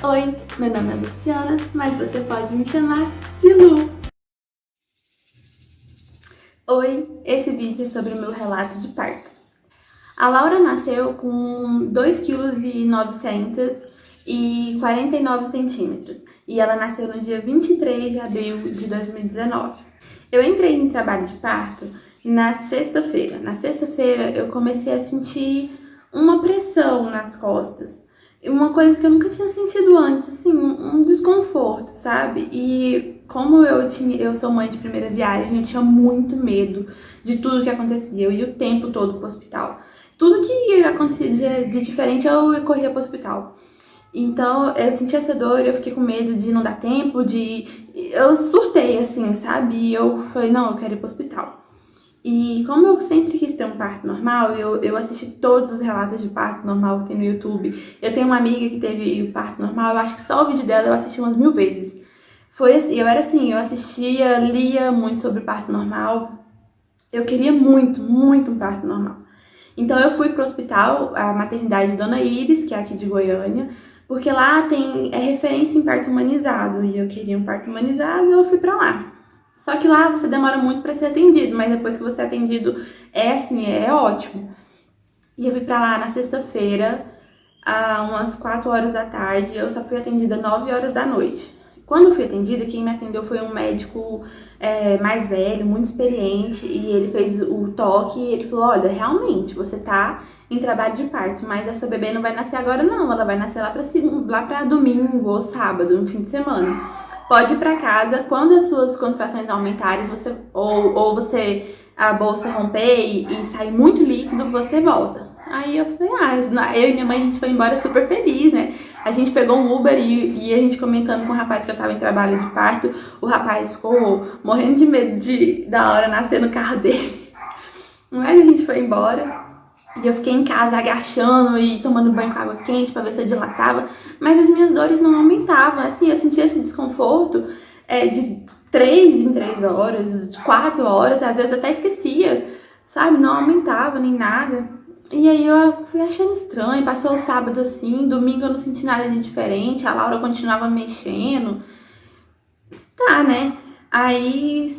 Oi, meu nome é Luciana, mas você pode me chamar de Lu. Oi, esse vídeo é sobre o meu relato de parto. A Laura nasceu com 2,9 kg e 49 centímetros e ela nasceu no dia 23 de abril de 2019. Eu entrei em trabalho de parto na sexta-feira. Na sexta-feira eu comecei a sentir uma pressão nas costas. Uma coisa que eu nunca tinha sentido antes, assim, um desconforto, sabe? E como eu sou mãe de primeira viagem, eu tinha muito medo de tudo que acontecia. Eu ia o tempo todo pro hospital. Tudo que acontecia de diferente, eu corria pro hospital. Então, eu senti essa dor, eu fiquei com medo de não dar tempo, eu surtei, assim, sabe? E eu falei, não, eu quero ir pro hospital. E como eu sempre quis ter um parto normal, eu assisti todos os relatos de parto normal que tem no YouTube. Eu tenho uma amiga que teve o parto normal, eu acho que só o vídeo dela eu assisti umas 1000 vezes. Foi assim, eu era assim, eu assistia, lia muito sobre parto normal. Eu queria muito, muito um parto normal. Então eu fui pro hospital, a maternidade Dona Iris, que é aqui de Goiânia, porque lá é referência em parto humanizado, e eu queria um parto humanizado e eu fui pra lá. Só que lá você demora muito pra ser atendido, mas depois que você é atendido é ótimo. E eu fui pra lá na sexta-feira, umas 4 horas da tarde, eu só fui atendida 9 horas da noite. Quando eu fui atendida, quem me atendeu foi um médico mais velho, muito experiente, e ele fez o toque e ele falou, olha, realmente, você tá em trabalho de parto, mas a sua bebê não vai nascer agora não, ela vai nascer lá pra domingo ou sábado, no fim de semana. Pode ir pra casa, quando as suas contrações aumentarem, ou você, a bolsa romper e sair muito líquido, você volta. Aí eu falei, eu e minha mãe, a gente foi embora super feliz, né? A gente pegou um Uber e a gente comentando com o rapaz que eu tava em trabalho de parto, o rapaz ficou morrendo de medo da hora nascer no carro dele. Mas a gente foi embora e eu fiquei em casa agachando e tomando banho com água quente pra ver se eu dilatava, mas as minhas dores não aumentavam, assim, eu sentia esse desconforto de 3 em 3 horas, de 4 horas, às vezes até esquecia, sabe? Não aumentava nem nada. E aí eu fui achando estranho, passou o sábado assim, domingo eu não senti nada de diferente, a Laura continuava mexendo. Tá, né? Aí,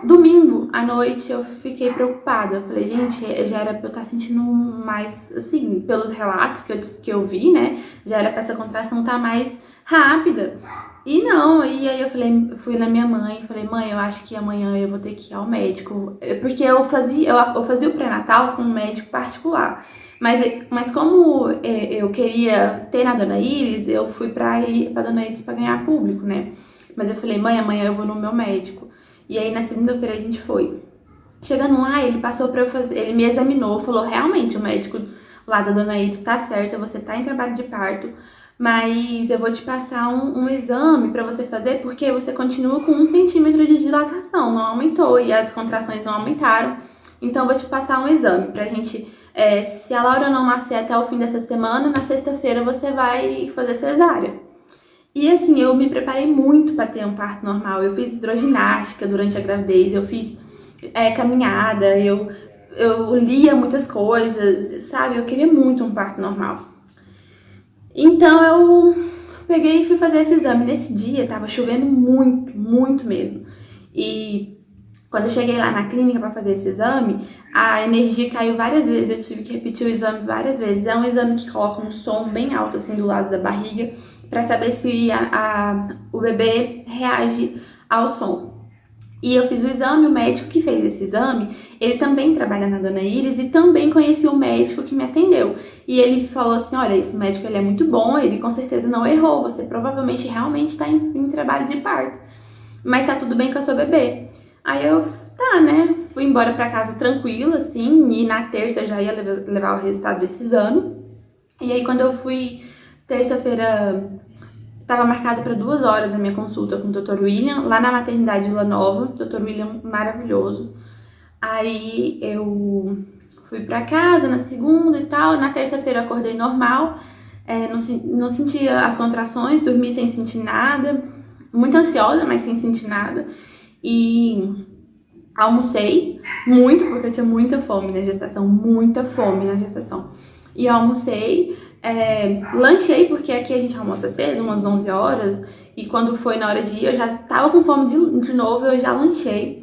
domingo à noite, eu fiquei preocupada. Eu falei, gente, já era pra eu estar sentindo mais, assim, pelos relatos que eu vi, né? Já era pra essa contração estar mais rápida. E não, e aí eu falei, fui na minha mãe e falei, mãe, eu acho que amanhã eu vou ter que ir ao médico. Porque eu fazia o pré-natal com um médico particular. Mas como eu queria ter na Dona Iris, eu fui pra Dona Iris pra ganhar público, né? Mas eu falei, mãe, amanhã eu vou no meu médico. E aí na segunda-feira a gente foi. Chegando lá, ele passou pra eu fazer, ele me examinou, falou, realmente, o médico lá da Dona Iris tá certo, você tá em trabalho de parto, mas eu vou te passar um exame pra você fazer, porque você continua com 1 centímetro de dilatação, não aumentou e as contrações não aumentaram. Então eu vou te passar um exame pra gente, se a Laura não nascer até o fim dessa semana, na sexta-feira você vai fazer cesárea. E assim, eu me preparei muito para ter um parto normal. Eu fiz hidroginástica durante a gravidez, eu fiz caminhada, eu lia muitas coisas, sabe? Eu queria muito um parto normal. Então eu peguei e fui fazer esse exame. Nesse dia tava chovendo muito, muito mesmo. E quando eu cheguei lá na clínica para fazer esse exame, a energia caiu várias vezes, eu tive que repetir o exame várias vezes. É um exame que coloca um som bem alto assim do lado da barriga para saber se o bebê reage ao som. E eu fiz o exame, o médico que fez esse exame, ele também trabalha na Dona Iris e também conhecia o médico que me atendeu. E ele falou assim, olha, esse médico ele é muito bom, ele com certeza não errou, você provavelmente realmente está em trabalho de parto, mas tá tudo bem com a sua bebê. Aí eu, tá, né, fui embora pra casa tranquila, assim, e na terça eu já ia levar o resultado desse exame. E aí quando eu fui, terça-feira, tava marcada para 2 horas a minha consulta com o Dr. William, lá na maternidade Vila Nova, Dr. William maravilhoso. Aí eu fui pra casa na segunda e tal, na terça-feira eu acordei normal, não sentia as contrações, dormi sem sentir nada, muito ansiosa, mas sem sentir nada. E almocei muito, porque eu tinha muita fome na gestação, muita fome na gestação. E eu almocei, Lanchei, porque aqui a gente almoça cedo, umas 11 horas, e quando foi na hora de ir, eu já tava com fome de novo, eu já lanchei.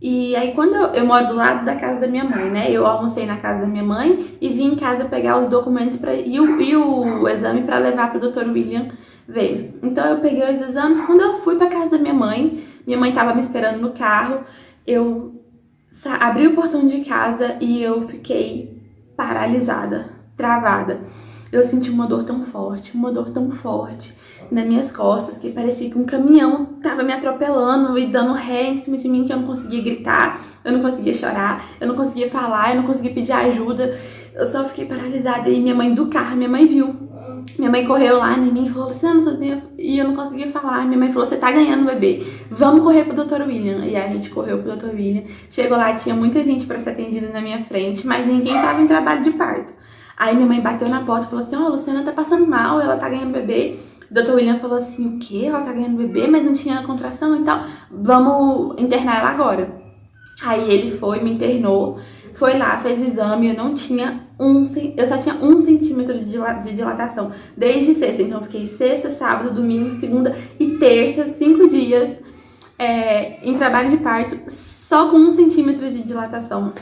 E aí quando eu moro do lado da casa da minha mãe, né? Eu almocei na casa da minha mãe e vim em casa pegar os documentos e o exame para levar pro Dr. William ver. Então eu peguei os exames, quando eu fui pra casa da minha mãe tava me esperando no carro, eu abri o portão de casa e eu fiquei paralisada, travada. Eu senti uma dor tão forte nas minhas costas, que parecia que um caminhão tava me atropelando e dando ré em cima de mim, que eu não conseguia gritar, eu não conseguia chorar, eu não conseguia falar, eu não conseguia pedir ajuda. Eu só fiquei paralisada. E minha mãe do carro, minha mãe viu. Minha mãe correu lá em mim e falou, Luciana, tudo bem? E eu não conseguia falar. Minha mãe falou, você tá ganhando, bebê. Vamos correr pro Dr. William. E aí a gente correu pro Dr. William. Chegou lá, tinha muita gente pra ser atendida na minha frente, mas ninguém tava em trabalho de parto. Aí minha mãe bateu na porta e falou assim, ó, Luciana tá passando mal, ela tá ganhando bebê. O Dr. William falou assim, o quê? Ela tá ganhando bebê, mas não tinha contração e tal. Vamos internar ela agora. Aí ele foi, me internou, foi lá, fez o exame, eu não tinha eu só tinha 1 centímetro de dilatação, desde sexta. Então eu fiquei sexta, sábado, domingo, segunda e terça, 5 dias em trabalho de parto, só com 1 centímetro de dilatação.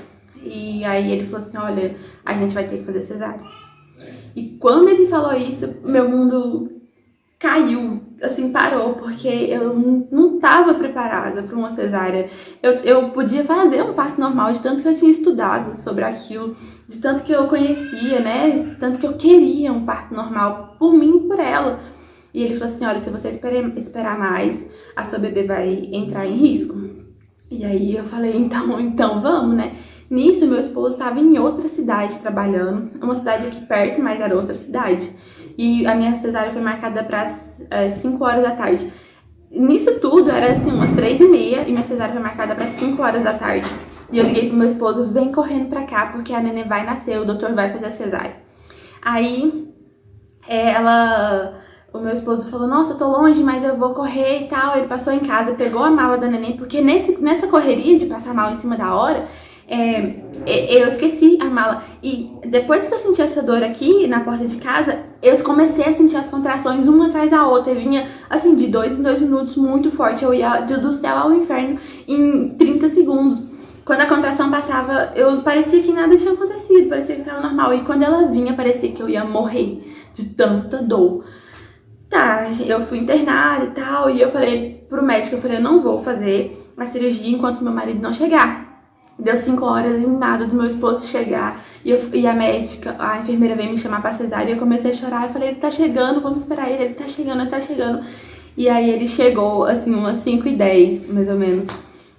E aí ele falou assim, olha, a gente vai ter que fazer cesárea. E quando ele falou isso, meu mundo caiu, assim, parou, porque eu não tava preparada para uma cesárea. Eu podia fazer um parto normal, de tanto que eu tinha estudado sobre aquilo, de tanto que eu conhecia, né, de tanto que eu queria um parto normal, por mim e por ela. E ele falou assim, olha, se você esperar mais, a sua bebê vai entrar em risco. E aí eu falei, então vamos, né. Nisso, meu esposo estava em outra cidade trabalhando, uma cidade aqui perto, mas era outra cidade. E a minha cesárea foi marcada para 5 horas da tarde. Nisso tudo, era assim, umas 3h30, e minha cesárea foi marcada para 5 horas da tarde. E eu liguei pro meu esposo, vem correndo pra cá, porque a neném vai nascer, o doutor vai fazer a cesárea. Aí, o meu esposo falou, nossa, eu tô longe, mas eu vou correr e tal. Ele passou em casa, pegou a mala da neném, porque nessa correria de passar mal em cima da hora, eu esqueci a mala. E depois que eu senti essa dor aqui na porta de casa, eu comecei a sentir as contrações uma atrás da outra. Eu vinha assim de 2 em 2 minutos, muito forte. Eu ia do céu ao inferno em 30 segundos. Quando a contração passava, eu parecia que nada tinha acontecido, parecia que tava normal. E quando ela vinha, parecia que eu ia morrer de tanta dor. Tá, eu fui internada e tal, e eu falei pro médico, eu não vou fazer a cirurgia enquanto meu marido não chegar. Deu 5 horas e nada do meu esposo chegar. E a médica, a enfermeira veio me chamar pra cesárea. E eu comecei a chorar. Eu falei, ele tá chegando, vamos esperar ele. Ele tá chegando, ele tá chegando. E aí ele chegou, assim, umas 5h10, mais ou menos.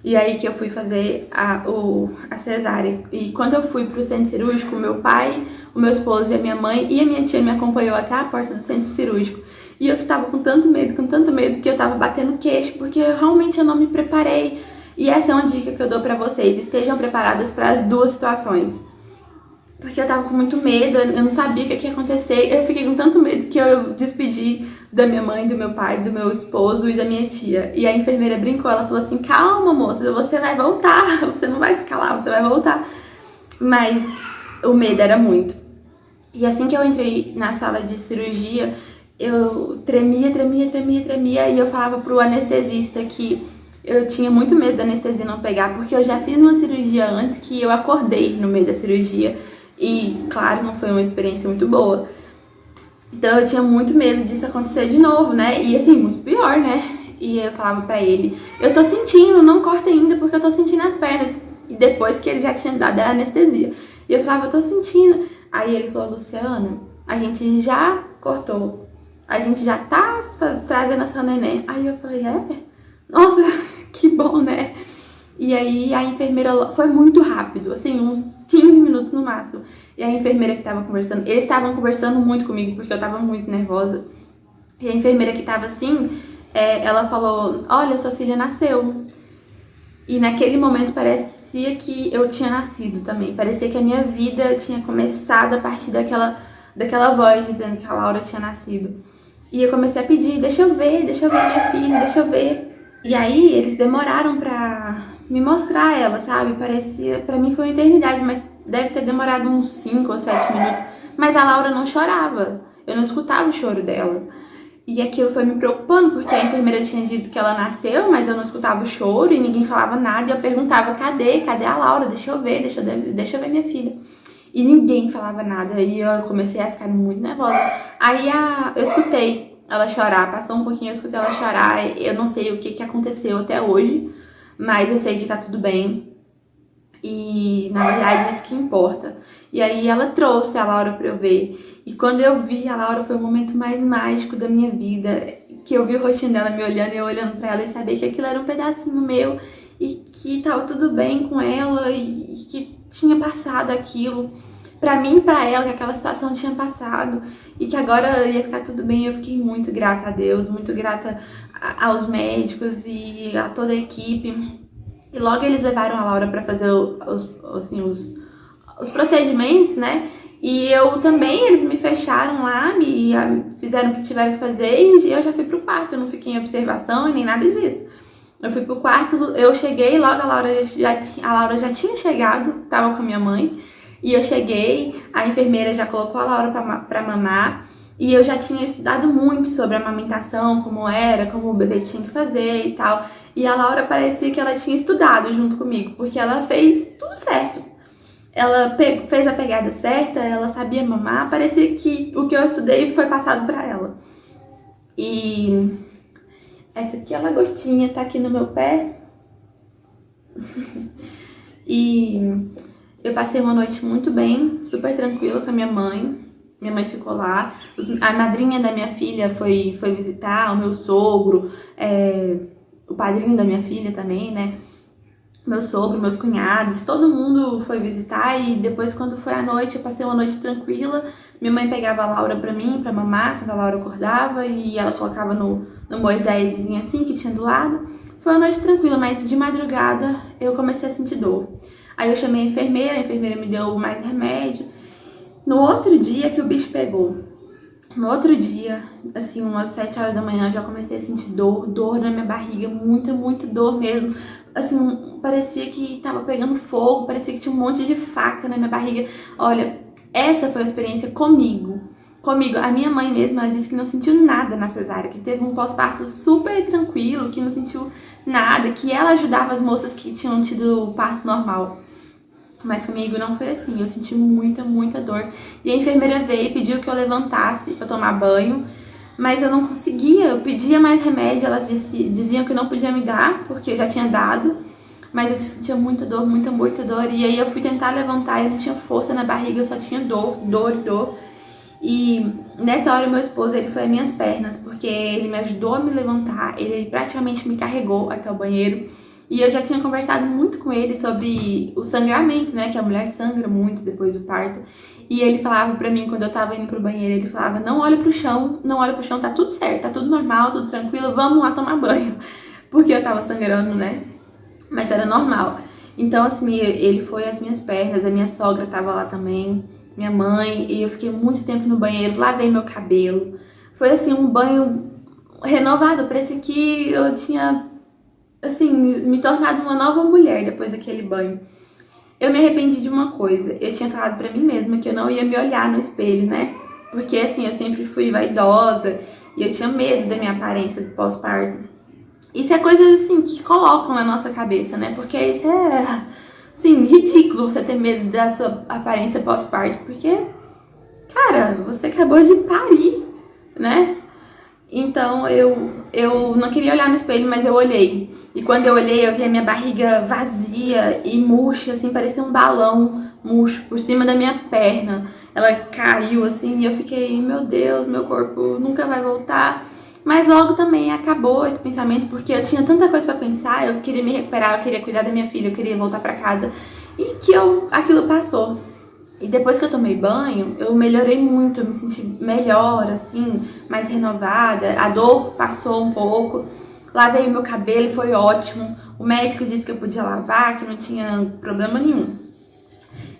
E aí que eu fui fazer a cesárea. E quando eu fui pro centro cirúrgico, meu pai, o meu esposo e a minha mãe e a minha tia me acompanhou até a porta do centro cirúrgico. E eu tava com tanto medo, que eu tava batendo queixo, porque realmente eu não me preparei. E essa é uma dica que eu dou pra vocês, estejam preparadas para as 2 situações. Porque eu tava com muito medo, eu não sabia o que ia acontecer, eu fiquei com tanto medo que eu despedi da minha mãe, do meu pai, do meu esposo e da minha tia. E a enfermeira brincou, ela falou assim, calma moça, você vai voltar, você não vai ficar lá, você vai voltar. Mas o medo era muito. E assim que eu entrei na sala de cirurgia, eu tremia, e eu falava pro anestesista que eu tinha muito medo da anestesia não pegar, porque eu já fiz uma cirurgia antes que eu acordei no meio da cirurgia e, claro, não foi uma experiência muito boa. Então eu tinha muito medo disso acontecer de novo, né? E assim, muito pior, né? E eu falava pra ele, eu tô sentindo, não corta ainda porque eu tô sentindo as pernas. E depois que ele já tinha dado a anestesia. E eu falava, eu tô sentindo. Aí ele falou, Luciana, a gente já cortou. A gente já tá trazendo a sua neném. Aí eu falei, nossa, que bom, né? E aí a enfermeira, foi muito rápido, assim, uns 15 minutos no máximo. E a enfermeira que tava conversando, eles estavam conversando muito comigo, porque eu tava muito nervosa. E a enfermeira que tava assim, ela falou, olha, sua filha nasceu. E naquele momento parecia que eu tinha nascido também. Parecia que a minha vida tinha começado a partir daquela voz dizendo que a Laura tinha nascido. E eu comecei a pedir, deixa eu ver minha filha, deixa eu ver. E aí, eles demoraram pra me mostrar ela, sabe? Pra mim foi uma eternidade, mas deve ter demorado uns 5 ou 7 minutos. Mas a Laura não chorava, eu não escutava o choro dela. E aquilo foi me preocupando, porque a enfermeira tinha dito que ela nasceu, mas eu não escutava o choro e ninguém falava nada. E eu perguntava, cadê a Laura? Deixa eu ver minha filha. E ninguém falava nada, e eu comecei a ficar muito nervosa. Aí eu escutei ela chorar, passou um pouquinho, eu escutei ela chorar. Eu não sei o que aconteceu até hoje, mas eu sei que tá tudo bem. E na verdade isso que importa. E aí ela trouxe a Laura pra eu ver. E quando eu vi a Laura foi o momento mais mágico da minha vida. Que eu vi o rostinho dela me olhando e eu olhando pra ela e saber que aquilo era um pedacinho meu. E que tava tudo bem com ela e que tinha passado aquilo. Pra mim e pra ela, que aquela situação tinha passado. E que agora ia ficar tudo bem. Eu fiquei muito grata a Deus, muito grata aos médicos e a toda a equipe. E logo eles levaram a Laura pra fazer os procedimentos, né? E eu também, eles me fecharam lá, me fizeram o que tiveram que fazer e eu já fui pro quarto. Eu não fiquei em observação e nem nada disso. Eu fui pro quarto, eu cheguei, logo a Laura já tinha chegado, tava com a minha mãe. E eu cheguei, a enfermeira já colocou a Laura pra mamar. E eu já tinha estudado muito sobre a amamentação, como era, como o bebê tinha que fazer e tal. E a Laura parecia que ela tinha estudado junto comigo, porque ela fez tudo certo. Ela fez a pegada certa, ela sabia mamar, parecia que o que eu estudei foi passado pra ela. E essa aqui é a lagostinha, tá aqui no meu pé. E eu passei uma noite muito bem, super tranquila com a minha mãe. Minha mãe ficou lá. A madrinha da minha filha foi visitar, o meu sogro, o padrinho da minha filha também, né? Meu sogro, meus cunhados, todo mundo foi visitar. E depois, quando foi à noite, eu passei uma noite tranquila. Minha mãe pegava a Laura pra mim, pra mamar, quando a Laura acordava. E ela colocava no Moisésinho assim, que tinha do lado. Foi uma noite tranquila, mas de madrugada eu comecei a sentir dor. Aí eu chamei a enfermeira me deu mais remédio. No outro dia que o bicho pegou, no outro dia, assim, umas 7 horas da manhã, já comecei a sentir dor na minha barriga, muita dor mesmo. Assim, parecia que tava pegando fogo, parecia que tinha um monte de faca na minha barriga. Olha, essa foi a experiência comigo. A minha mãe mesma, ela disse que não sentiu nada na cesárea, que teve um pós-parto super tranquilo, que não sentiu nada, que ela ajudava as moças que tinham tido parto normal. Mas comigo não foi assim, eu senti muita dor. E a enfermeira veio e pediu que eu levantasse pra tomar banho, mas eu não conseguia, eu pedia mais remédio, elas diziam que não podia me dar, porque eu já tinha dado, mas eu sentia muita dor, muita dor. E aí eu fui tentar levantar e eu não tinha força na barriga, eu só tinha dor. E nessa hora o meu esposo, ele foi às minhas pernas, porque ele me ajudou a me levantar, ele praticamente me carregou até o banheiro. E eu já tinha conversado muito com ele sobre o sangramento, né? Que a mulher sangra muito depois do parto. E ele falava pra mim, quando eu tava indo pro banheiro, ele falava, não olha pro chão, tá tudo certo, tá tudo normal, tudo tranquilo, vamos lá tomar banho. Porque eu tava sangrando, né? Mas era normal. Então, assim, ele foi às minhas pernas, a minha sogra tava lá também, minha mãe, e eu fiquei muito tempo no banheiro, lavei meu cabelo. Foi, assim, um banho renovado, parecia que eu tinha, assim, me tornado uma nova mulher depois daquele banho. Eu me arrependi de uma coisa. Eu tinha falado pra mim mesma que eu não ia me olhar no espelho, né? Porque, assim, eu sempre fui vaidosa e eu tinha medo da minha aparência do pós-parto. Isso é coisas, assim, que colocam na nossa cabeça, né? Porque isso é, assim, ridículo você ter medo da sua aparência pós-parto. Porque, cara, você acabou de parir, né? Então eu não queria olhar no espelho, mas eu olhei. E quando eu olhei, eu vi a minha barriga vazia e murcha, assim, parecia um balão murcho por cima da minha perna. Ela caiu, assim, e eu fiquei, meu Deus, meu corpo nunca vai voltar. Mas logo também acabou esse pensamento, porque eu tinha tanta coisa pra pensar, eu queria me recuperar, eu queria cuidar da minha filha, eu queria voltar pra casa. E que aquilo passou. E depois que eu tomei banho, eu melhorei muito, eu me senti melhor, assim, mais renovada. A dor passou um pouco. Lavei o meu cabelo e foi ótimo. O médico disse que eu podia lavar, que não tinha problema nenhum.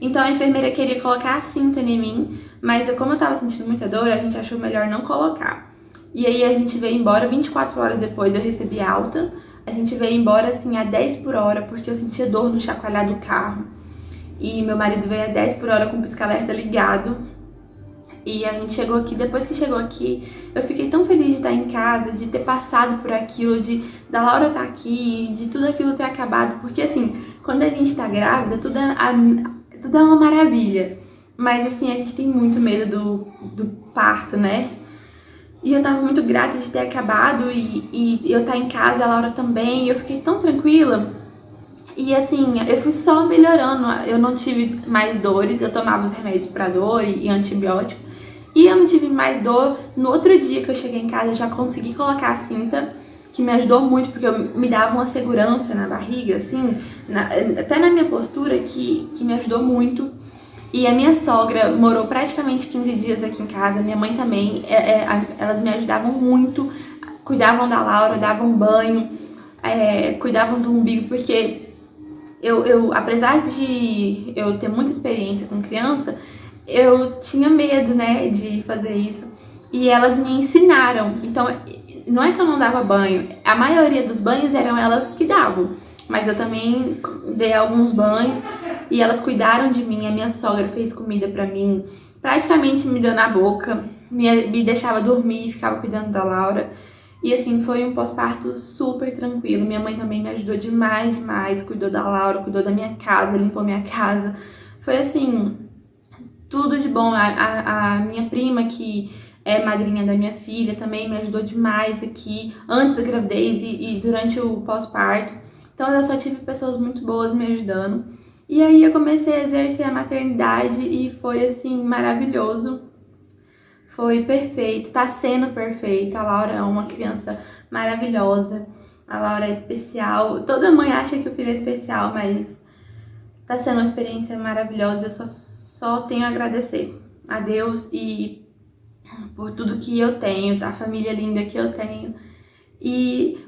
Então a enfermeira queria colocar a cinta em mim, mas como eu tava sentindo muita dor, a gente achou melhor não colocar. E aí a gente veio embora, 24 horas depois eu recebi alta. A gente veio embora, assim, a 10 por hora, porque eu sentia dor no chacoalhar do carro. E meu marido veio a 10 por hora com o pisca-alerta ligado. E a gente chegou aqui, depois que chegou aqui, eu fiquei tão feliz de estar em casa, de ter passado por aquilo, da Laura estar aqui, de tudo aquilo ter acabado. Porque assim, quando a gente tá grávida, tudo é uma maravilha. Mas assim, a gente tem muito medo do parto, né? E eu tava muito grata de ter acabado e eu estar em casa, a Laura também, e eu fiquei tão tranquila. E assim, eu fui só melhorando, eu não tive mais dores, eu tomava os remédios pra dor e antibiótico. E eu não tive mais dor. No outro dia que eu cheguei em casa, eu já consegui colocar a cinta, que me ajudou muito, porque me dava uma segurança na barriga, assim, até na minha postura, que me ajudou muito. E a minha sogra morou praticamente 15 dias aqui em casa, minha mãe também, elas me ajudavam muito, cuidavam da Laura, davam banho, cuidavam do umbigo, porque apesar de eu ter muita experiência com criança, eu tinha medo, né, de fazer isso. E elas me ensinaram. Então, não é que eu não dava banho. A maioria dos banhos eram elas que davam. Mas eu também dei alguns banhos e elas cuidaram de mim. A minha sogra fez comida pra mim, praticamente me deu na boca, me deixava dormir e ficava cuidando da Laura. E assim, foi um pós-parto super tranquilo. Minha mãe também me ajudou demais, demais. Cuidou da Laura, cuidou da minha casa, limpou minha casa. Foi assim, tudo de bom. A minha prima, que é madrinha da minha filha, também me ajudou demais aqui, antes da gravidez e durante o pós-parto. Então eu só tive pessoas muito boas me ajudando. E aí eu comecei a exercer a maternidade e foi assim, maravilhoso. Foi perfeito, tá sendo perfeito. A Laura é uma criança maravilhosa. A Laura é especial. Toda mãe acha que o filho é especial, mas tá sendo uma experiência maravilhosa. Eu só tenho a agradecer a Deus e por tudo que eu tenho, tá? A família linda que eu tenho.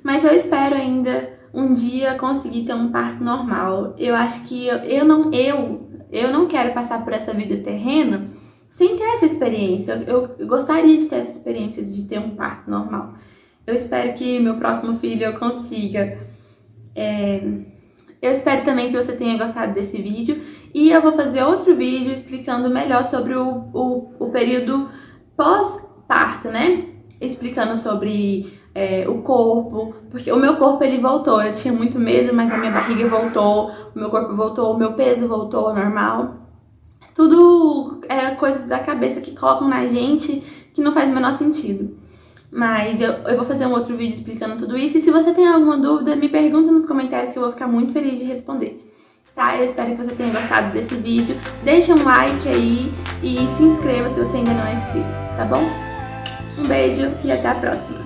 Mas eu espero ainda um dia conseguir ter um parto normal. Eu acho que eu não quero passar por essa vida terrena sem ter essa experiência. Eu gostaria de ter essa experiência de ter um parto normal. Eu espero que meu próximo filho eu consiga. Eu espero também que você tenha gostado desse vídeo. E eu vou fazer outro vídeo explicando melhor sobre o período pós-parto, né? Explicando sobre o corpo. Porque o meu corpo, ele voltou. Eu tinha muito medo, mas a minha barriga voltou. O meu corpo voltou, o meu peso voltou ao normal. Tudo é coisas da cabeça que colocam na gente que não faz o menor sentido. Mas eu vou fazer um outro vídeo explicando tudo isso. E se você tem alguma dúvida, me pergunta nos comentários que eu vou ficar muito feliz de responder. Tá? Eu espero que você tenha gostado desse vídeo. Deixa um like aí e se inscreva se você ainda não é inscrito, tá bom? Um beijo e até a próxima.